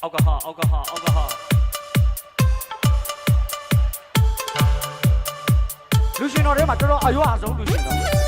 အောက်ကဟာအောက်ကဟာအောက်ကဟာလူရှင်တော်ထဲမှာတော်တော်အရွအဆုံးလူရှင်တော်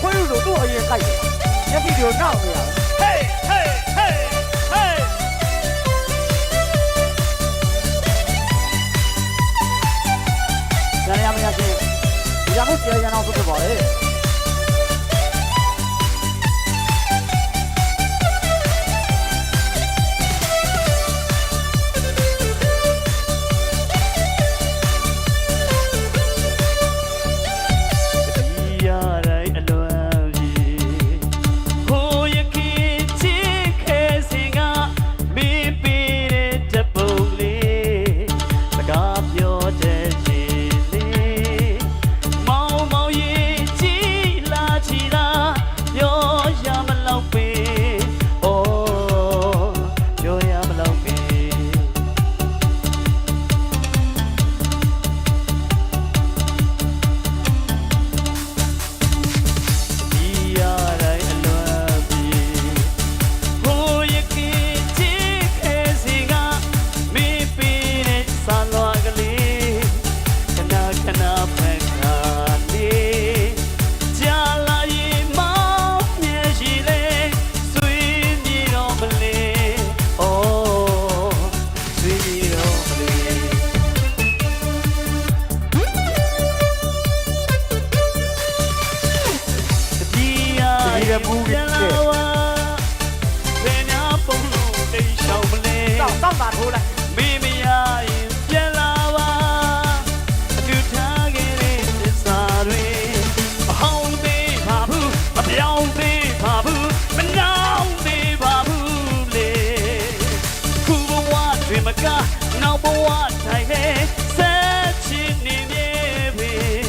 ခွေးလို့သူ့အရင်ကြိုက်တယ်မျက်စိတွေနောက်နေရဟေးဟေးဟေးဟေးဆရာမရရှင်ဒီကနေ့ဆရာရအောင်လုပ်ပါလေဘူးပြန်လာဝါဘယ်ညာပုံလို့တိတ်ရှောင်မလဲတောက်ပါထိုးလိုက်မေးမရရင်ပြန်လာဝါအတူထားခဲ့တဲ့သစ္စာတွေမဟောင်းသေးပါဘူးမပြောင်းသေးပါဘူးမနှောင်းသေးပါဘူးလေခုဘဝတွေမကနောက်ဘဝတိုင်းနဲ့ဆက်ချင်နေမြဲပြီ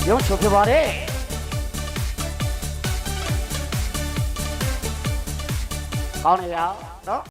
ရုံးချုပ်ပြပါတယ်ကောင်းနေရ